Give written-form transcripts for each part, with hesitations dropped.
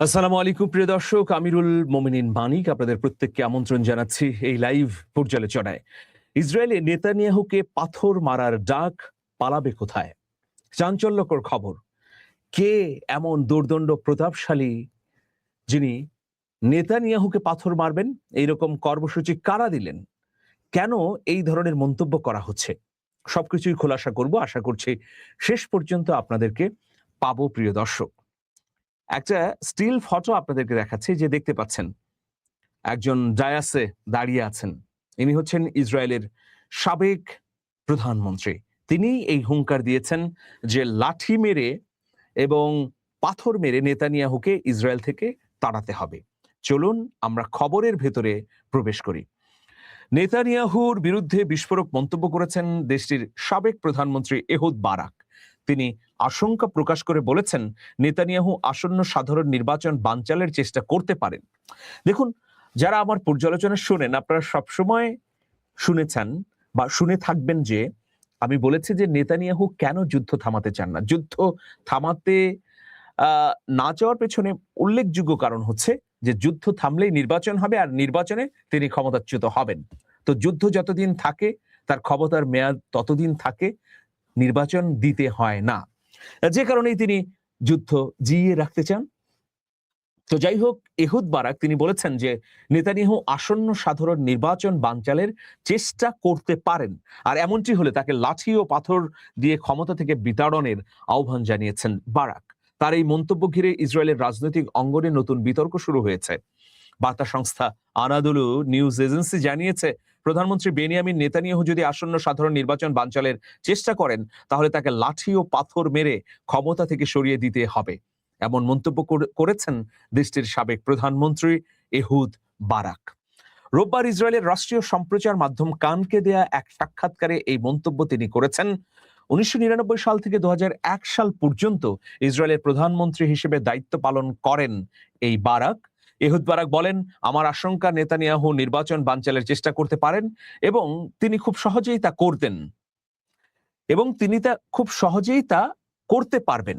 আসসালামু আলাইকুম প্রিয় দর্শক, আমিরুল মোমিনিন মানিক আপনাদের প্রত্যেককে আমন্ত্রণ জানাচ্ছি এই লাইভ পর্যালোচনায়। ইসরায়েলে নেতানিয়াহুকে পাথর মারার ডাক, পালাবে কোথায়? চাঞ্চল্যকর খবর। কে এমন দুর্দণ্ড প্রতাপশালী যিনি নেতানিয়াহুকে পাথর মারবেন? এইরকম কর্মসূচি কারা দিলেন? কেন এই ধরনের মন্তব্য করা হচ্ছে? সবকিছুই খোলাসা করব, আশা করছি শেষ পর্যন্ত আপনাদেরকে পাবো প্রিয় দর্শক। একটা স্টিল ফটো আপনাদেরকে দেখাচ্ছি, যে দেখতে পাচ্ছেন একজন ডায়াসে দাঁড়িয়ে আছেন। ইনি হচ্ছেন ইসরায়েলের সাবেক প্রধানমন্ত্রী। তিনি এই হুঙ্কার দিয়েছেন যে লাঠি মেরে এবং পাথর মেরে নেতানিয়াহুকে ইসরায়েল থেকে তাড়াতে হবে। চলুন আমরা খবরের ভেতরে প্রবেশ করি। নেতানিয়াহুর বিরুদ্ধে বিস্ফোরক মন্তব্য করেছেন দেশটির সাবেক প্রধানমন্ত্রী এহুদ বারাক। তিনি আশঙ্কা প্রকাশ করে বলেছেন, নেতানিয়াহু আসন্ন সাধারণ নির্বাচন বানচালের চেষ্টা করতে পারেন। দেখুন, যারা আমার পর্যালোচনা শোনেন, আপনারা সবসময় শুনেছেন বা শুনে থাকবেন যে আমি বলেছি যে নেতানিয়াহু কেন যুদ্ধ থামাতে চান না। যুদ্ধ থামাতে না চাওয়ার পেছনে উল্লেখযোগ্য কারণ হচ্ছে যে যুদ্ধ থামলেই নির্বাচন হবে, আর নির্বাচনে তিনি ক্ষমতাচ্যুত হবেন। তো যুদ্ধ যতদিন থাকে, তার ক্ষমতার মেয়াদ ততদিন থাকে, নির্বাচন দিতে হয় না। যে কারণেই তিনি যুদ্ধ জিইয়ে রাখতে চান। তো যাই হোক, এহুদ বারাক তিনি বলেছেন যে নেতানিয়াহু আসন্ন সাধারণ নির্বাচন বানচালের চেষ্টা করতে পারেন, আর এমনটি হলে তাকে লাঠি ও পাথর দিয়ে ক্ষমতা থেকে বিতাড়নের আহ্বান জানিয়েছেন বারাক। তার এই মন্তব্য ঘিরে ইসরায়েলের রাজনৈতিক অঙ্গনে নতুন বিতর্ক শুরু হয়েছে। বার্তা সংস্থা আনাদোলু নিউজ এজেন্সি জানিয়েছে, প্রধানমন্ত্রী বেনিয়ামিন নেতানিয়াহু যদি আসন্ন সাধারণ নির্বাচন বানচালের চেষ্টা করেন, তাহলে তাকে লাঠি ও পাথর মেরে ক্ষমতা থেকে সরিয়ে দিতে হবে। এমন মন্তব্য করেছেন দেশটির সাবেক প্রধানমন্ত্রী এহুদ বারাক। রোববার ইসরায়েলের রাষ্ট্রীয় সম্প্রচার মাধ্যম কানকে দেয়া এক সাক্ষাৎকারে এই মন্তব্য তিনি করেছেন। 1999 সাল থেকে 2001 সাল পর্যন্ত ইসরায়েলের প্রধানমন্ত্রী হিসেবে দায়িত্ব পালন করেন এই বারাক। এহুদ বারাক বলেন, আমার আশঙ্কা নেতানিয়াহু নির্বাচন বানচালের চেষ্টা করতে পারেন এবং তিনি খুব সহজেই তা করতেন এবং তিনি তা খুব সহজেই তা করতে পারবেন।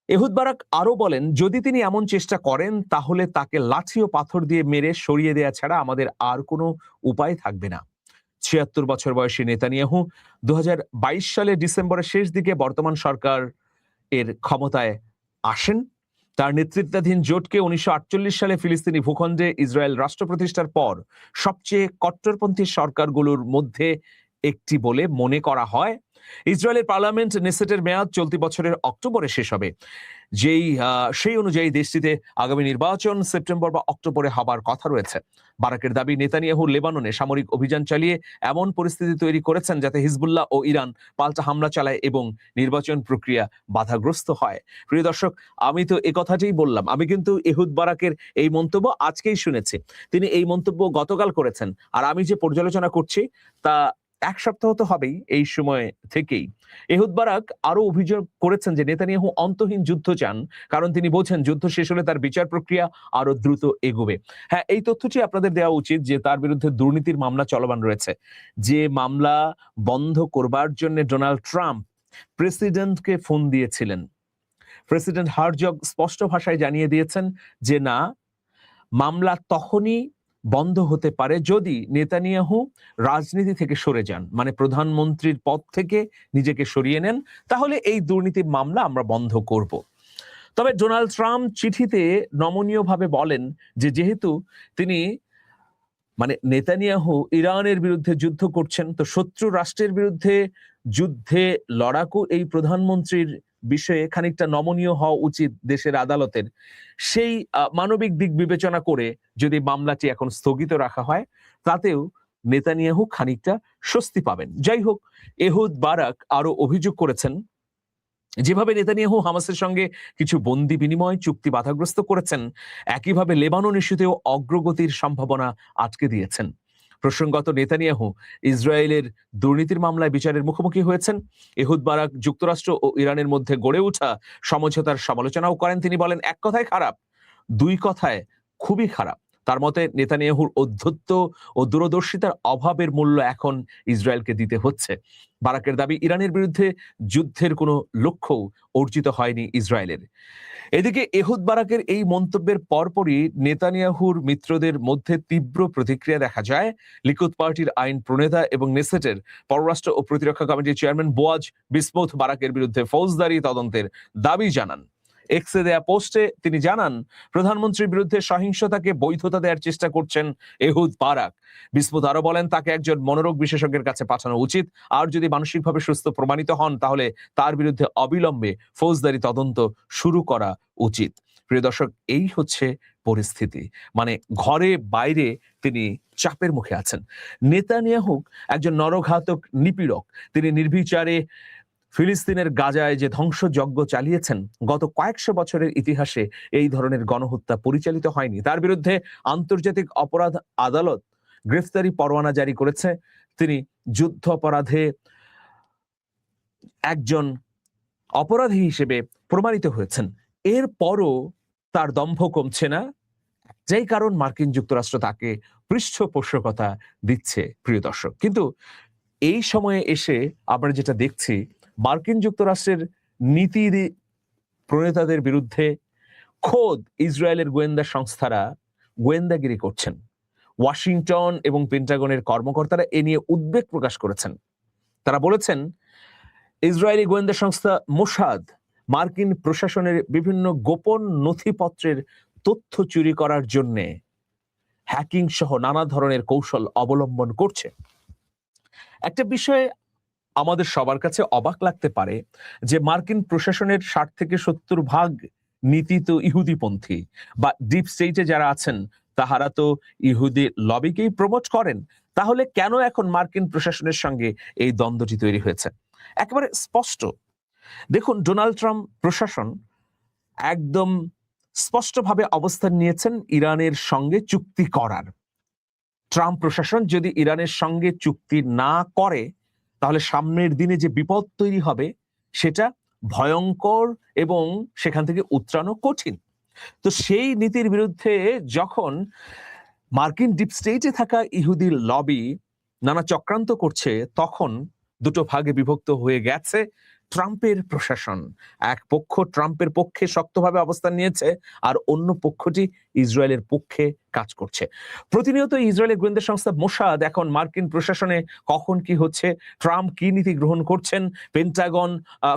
এহুদ বারাক আরো বলেন, যদি তিনি এমন চেষ্টা করেন তাহলে তাকে লাঠি ও পাথর দিয়ে মেরে সরিয়ে দেয়া ছাড়া আমাদের আর কোনো উপায় থাকবে না। ৭৬ বছর বয়সী নেতানিয়াহু 2022 সালের ডিসেম্বরের শেষ দিকে বর্তমান সরকার এর ক্ষমতায় আসেন। তার নেতৃত্বাধীন জোটকে 1948 সালে ফিলিস্তিনি ভূখণ্ডে ইসরায়েল রাষ্ট্র প্রতিষ্ঠার পর সবচেয়ে কট্টরপন্থী সরকারগুলোর মধ্যে একটি বলে মনে করা হয়। ইসরায়েলের পার্লামেন্ট নেসেটের মেয়াদ চলতি বছরের অক্টোবরে শেষ হবে। সেই অনুযায়ী দেশটিতে আগামী নির্বাচন সেপ্টেম্বর বা অক্টোবরে হবার কথা রয়েছে। বারাকের দাবি, নেতানিয়াহু লেবাননে সামরিক অভিযান চালিয়ে এমন পরিস্থিতি তৈরি করেছেন যাতে হিজবুল্লাহ ও ইরান পাল্টা হামলা চালায় এবং নির্বাচন প্রক্রিয়া বাধাগ্রস্ত হয়। প্রিয় দর্শক, আমি তো এই কথাটাই বললাম। আমি কিন্তু এহুদ বারাকের এই মন্তব্য আজকেই শুনেছি। তিনি এই মন্তব্য গতকাল করেছেন, আর আমি যে পর্যালোচনা করছি তা এক সপ্তাহ তো হবেই এই সময় থেকেই। এহুদ বারাক আরো অভিযোগ করেছেন যে নেতানিয়াহু অন্তহীন যুদ্ধ চান, কারণ তিনি বোঝেন যুদ্ধ শেষ হলে তার বিচার প্রক্রিয়া আরো দ্রুত এগোবে। হ্যাঁ, এই তথ্যটি আপনাদের দেওয়া উচিত যে তার বিরুদ্ধে দুর্নীতির মামলা চলমান রয়েছে, যে মামলা বন্ধ করবার জন্য ডোনাল্ড ট্রাম্প প্রেসিডেন্টকে ফোন দিয়েছিলেন। প্রেসিডেন্ট হারজগ স্পষ্ট ভাষায় জানিয়ে দিয়েছেন যে না, মামলা তখনই বন্ধ হতে পারে যদি নেতানিয়াহু রাজনীতি থেকে সরে যান, মানে প্রধানমন্ত্রীর পদ থেকে নিজেকে সরিয়ে নেন, তাহলে এই দুর্নীতির মামলা আমরা বন্ধ করব। তবে ডোনাল্ড ট্রাম্প চিঠিতে নমনীয়ভাবে বলেন যে যেহেতু তিনি নেতানিয়াহু ইরানের বিরুদ্ধে যুদ্ধ করছেন, তো শত্রু রাষ্ট্রের বিরুদ্ধে যুদ্ধে লড়াকু এই প্রধানমন্ত্রীর বিষয়ে খানিকটা নমনীয় হওয়া উচিত দেশের আদালতের। সেই মানবিক দিক বিবেচনা করে যদি মামলাটি এখন স্থগিত রাখা হয়, তাতেও নেতানিয়াহু খানিকটা স্বস্তি পাবেন। যাই হোক, এহুদ বারাক আরো অভিযোগ করেছেন, যেভাবে নেতানিয়াহু হামাসের সঙ্গে কিছু বন্দি বিনিময় চুক্তি বাধাগ্রস্ত করেছেন, একইভাবে লেবানন ইস্যুতেও অগ্রগতির সম্ভাবনা আটকে দিয়েছেন। প্রসঙ্গত, নেতানিয়াহু ইসরায়েলের দুর্নীতির মামলায় বিচারের মুখোমুখি হয়েছেন। এহুদ বারাক যুক্তরাষ্ট্র ও ইরানের মধ্যে গড়ে ওঠা সমঝোতার সমালোচনাও করেন। তিনি বলেন, এক কথায় খারাপ, দুই কথায় খুবই খারাপ। তার মতে নেতানিয়াহুর অধ্যত্ব ও দূরদর্শিতার অভাবের মূল্য এখন ইসরায়েলকে দিতে হচ্ছে। বারাকের দাবি, ইরানের বিরুদ্ধে যুদ্ধের কোনো লক্ষ্যও অর্জিত হয়নি ইসরায়েলের। এদিকে এহুদ বারাকের এই মন্তব্যের পরপরই নেতানিয়াহুর মিত্রদের মধ্যে তীব্র প্রতিক্রিয়া দেখা যায়। লিকুদ পার্টির আইন প্রণেতা এবং নেসেটের পররাষ্ট্র ও প্রতিরক্ষা কমিটির চেয়ারম্যান বোয়াজ বিসমুথ বারাকের বিরুদ্ধে ফৌজদারি তদন্তের দাবি জানান। এক্সে দেয়া পোস্টে তিনি জানান, প্রধানমন্ত্রীর বিরুদ্ধে সহিংসতাকে বৈধতা দেওয়ার চেষ্টা করছেন এহুদ বারাক। বিসমুথ আরো বলেন, তাকে একজন মনোরোগ বিশেষজ্ঞের কাছে পাঠানো উচিত, আর যদি মানসিকভাবে সুস্থ প্রমাণিত হন তাহলে তার বিরুদ্ধে অবিলম্বে ফৌজদারি তদন্ত শুরু করা উচিত। প্রিয় দর্শক, এই হচ্ছে পরিস্থিতি। মানে ঘরে বাইরে তিনি চাপের মুখে আছেন। নেতানিয়াহু একজন নরঘাতক নিপীড়ক। তিনি নির্বিচারে ফিলিস্তিনের গাজায় যে ধ্বংসযজ্ঞ চালিয়েছেন, গত কয়েকশো বছরের ইতিহাসে এই ধরনের গণহত্যা পরিচালিত হয়নি। তার বিরুদ্ধে আন্তর্জাতিক অপরাধ আদালত গ্রেফতারি পরোয়ানা জারি করেছে। তিনি যুদ্ধ অপরাধে একজন অপরাধী হিসেবে প্রমাণিত হয়েছেন। এরপরও তার দম্ভ কমছে না, যেই কারণ মার্কিন যুক্তরাষ্ট্র তাকে পৃষ্ঠপোষকতা দিচ্ছে। প্রিয় দর্শক, কিন্তু এই সময়ে এসে আমরা যেটা দেখছি, মার্কিন যুক্তরাষ্ট্রের নীতি প্রণেতাদের বিরুদ্ধে খোদ ইসরায়েলের গোয়েন্দা সংস্থারা গোয়েন্দাগিরি করছেন। ওয়াশিংটন এবং পেন্টাগনের কর্মকর্তারা এ নিয়ে উদ্বেগ প্রকাশ করেছেন। তারা বলেছেন, ইসরায়েলি গোয়েন্দা সংস্থা মোসাদ মার্কিন প্রশাসনের বিভিন্ন গোপন নথিপত্রের তথ্য চুরি করার জন্য হ্যাকিং সহ নানা ধরনের কৌশল অবলম্বন করছে। একটা বিষয় আমাদের সবার কাছে অবাক লাগতে পারে যে মার্কিন প্রশাসনের 60 থেকে 70% নীতি তো ইহুদিপন্থী, বা ডিপ স্টেটে যারা আছেন তাহারা তো ইহুদি লবিকেই প্রমোট করেন। তাহলে কেন এখন মার্কিন প্রশাসনের সঙ্গে এই দ্বন্দ্বটি তৈরি হয়েছে? একেবারে স্পষ্ট। দেখুন, ডোনাল্ড ট্রাম্প প্রশাসন একদম স্পষ্টভাবে অবস্থান নিয়েছেন ইরানের সঙ্গে চুক্তি করার। ট্রাম্প প্রশাসন যদি ইরানের সঙ্গে চুক্তি না করে তাহলে সামনের দিনে যে বিপদ তৈরি হবে সেটা ভয়ঙ্কর এবং সেখান থেকে উতরানো কঠিন। তো সেই নীতির বিরুদ্ধে যখন মার্কিন ডিপ স্টেটে থাকা ইহুদি লবি নানা চক্রান্ত করছে, তখন দুটো ভাগে বিভক্ত হয়ে গেছে ট্রাম্পের প্রশাসন। এক পক্ষ ট্রাম্পের পক্ষে শক্তভাবে অবস্থান নিয়েছে, আর অন্য পক্ষটি ইসরায়েলের পক্ষে কাজ করছে। প্রতিনিয়ত ইসরায়েলের গোয়েন্দা সংস্থা মোসাদ এখন মার্কিন প্রশাসনে কখন কি হচ্ছে, ট্রাম্প কি নীতি গ্রহণ করছেন, পেন্টাগন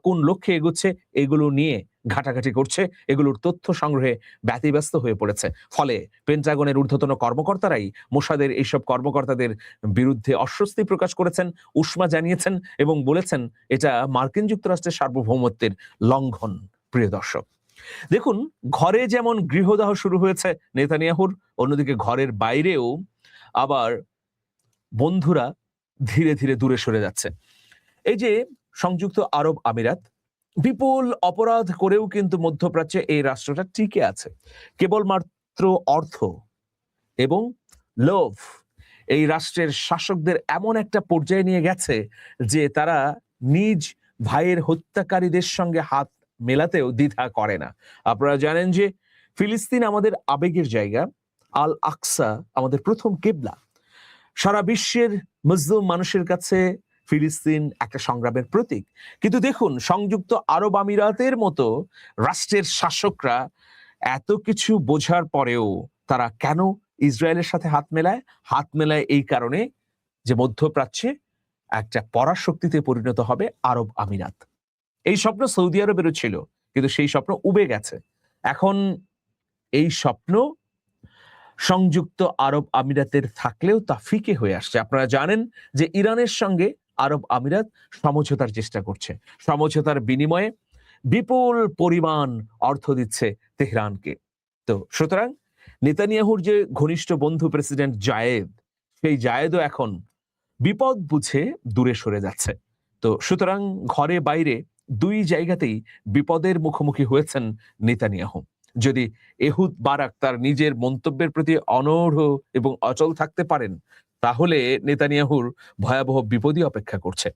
কোন লক্ষ্যে এগোচ্ছে, এগুলো নিয়ে ঘাটাঘাটি করছে। এগুলোর তথ্য সংগ্রহে ব্যতিব্যস্ত হয়ে পড়েছে। ফলে পেন্টাগনের ঊর্ধ্বতন কর্মকর্তারাই মোসাদের এইসব কর্মকর্তাদের বিরুদ্ধে অস্বস্তি প্রকাশ করেছেন, উষ্মা জানিয়েছেন এবং বলেছেন এটা মার্কিন যুক্তরাষ্ট্রের সার্বভৌমত্বের লঙ্ঘন। প্রিয় দর্শক, দেখুন, ঘরে যেমন গৃহদাহ শুরু হয়েছে নেতানিয়াহুর, অন্যদিকে ঘরের বাইরেও আবার বন্ধুরা ধীরে ধীরে দূরে সরে যাচ্ছে। এই যে সংযুক্ত আরব আমিরাত বিপুল অপরাধ করেও কিন্তু মধ্যপ্রাচ্যে এই রাষ্ট্রটা টিকে আছে। কেবলমাত্র অর্থ এবং লোভ এই রাষ্ট্রের শাসকদের এমন একটা পর্যায়ে নিয়ে গেছে যে তারা নিজ ভাইয়ের হত্যাকারীদের সঙ্গে হাত মেলাতেও দ্বিধা করে না। আপনারা জানেন যে ফিলিস্তিন আমাদের আবেগের জায়গা, আল আকসা আমাদের প্রথম কিবলা। সারা বিশ্বের মুসলিম মানুষের কাছে ফিলিস্তিন একটা সংগ্রামের প্রতীক। কিন্তু দেখুন, সংযুক্ত আরব আমিরাতের মতো রাষ্ট্রের শাসকরা এত কিছু বোঝার পরেও তারা কেন ইসরায়েলের সাথে হাত মেলায় এই কারণে যে মধ্যপ্রাচ্যে একটা পরাশক্তিতে পরিণত হবে আরব আমিরাত। এই স্বপ্ন সৌদি আরবেরও ছিল, কিন্তু সেই স্বপ্ন উবে গেছে। এখন এই স্বপ্ন সংযুক্ত আরব আমিরাতের থাকলেও তা ফিকে হয়ে আসছে। আপনারা জানেন যে ইরানের সঙ্গে আরব আমিরাত সমঝোতার চেষ্টা করছে। সমঝোতার বিনিময়ে বিপুল পরিমাণ অর্থ দিচ্ছে তেহরানকে। তো সুতরাং নেতানিয়াহুর যে ঘনিষ্ঠ বন্ধু প্রেসিডেন্ট জায়েদ, সেই জায়েদও এখন বিপদ বুঝে দূরে সরে যাচ্ছে। তো সুতরাং ঘরে বাইরে দুই জায়গাতেই বিপদের মুখোমুখি হয়েছেন নেতানিয়াহু। যদি এহুদ বারাক তার নিজের মন্তব্যের প্রতি অনড় এবং অচল থাকতে পারেন, তাহলে নেতানিয়াহুর ভয়াবহ বিপদই অপেক্ষা করছে।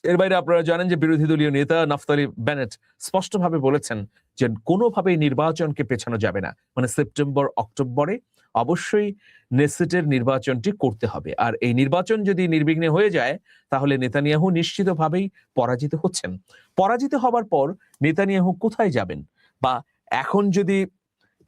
এর বাইরে আপনারা জানেন যে বিরোধী দলীয় নেতা নাফতালি বেনেট স্পষ্টভাবে বলেছেন যে কোনোভাবেই নির্বাচনকে পেছানো যাবে না। মানে সেপ্টেম্বর অক্টোবরে অবশ্যই নেসেটের নির্বাচনটি করতে হবে। আর এই নির্বাচন যদি নির্বিঘ্নে হয়ে যায় তাহলে নেতানিয়াহু নিশ্চিতভাবেই পরাজিত হচ্ছেন। পরাজিত হবার পর নেতানিয়াহু কোথায় যাবেন? বা এখন যদি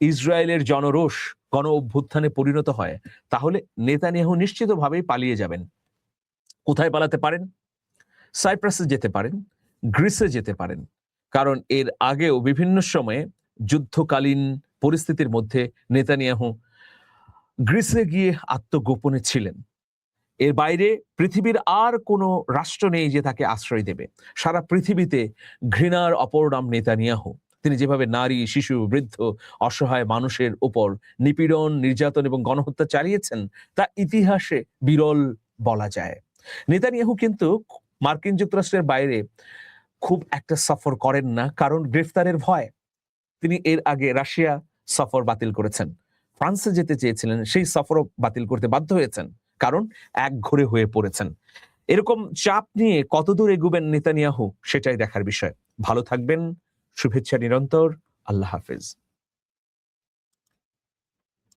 ইসরায়েলের জনরোষ গণ অভ্যুত্থানে পরিণত হয় তাহলে নেতানিয়াহু নিশ্চিতভাবেই পালিয়ে যাবেন। কোথায় পালাতে পারেন? সাইপ্রাসে যেতে পারেন, গ্রিসে যেতে পারেন। কারণ এর আগেও বিভিন্ন সময়ে যুদ্ধকালীন পরিস্থিতির মধ্যে নেতানিয়াহু গ্রিসে গিয়ে আত্মগোপনে ছিলেন। এর বাইরে পৃথিবীর আর কোনো রাষ্ট্র নেই যে তাকে আশ্রয় দেবে। সারা পৃথিবীতে ঘৃণার অপর নাম নেতানিয়াহু। তিনি যেভাবে নারী, শিশু, বৃদ্ধ, অসহায় মানুষের উপর নিপীড়ন, নির্যাতন এবং গণহত্যা চালিয়েছেন তা ইতিহাসে বিরল বলা যায়। নেতানিয়াহু কিন্তু মার্কিন যুক্তরাষ্ট্রের বাইরে খুব একটা সফর করেন না, কারণ গ্রেফতারের ভয়। তিনি এর আগে রাশিয়া সফর বাতিল করেছেন, ফ্রান্সে যেতে চেয়েছিলেন, সেই সফরও বাতিল করতে বাধ্য হয়েছেন, কারণ একঘরে হয়ে পড়েছেন। এরকম চাপ নিয়ে কতদূর এগুবেন নেতানিয়াহু সেটাই দেখার বিষয়। ভালো থাকবেন, শুভেচ্ছা নিরন্তর। আল্লাহ হাফেজ।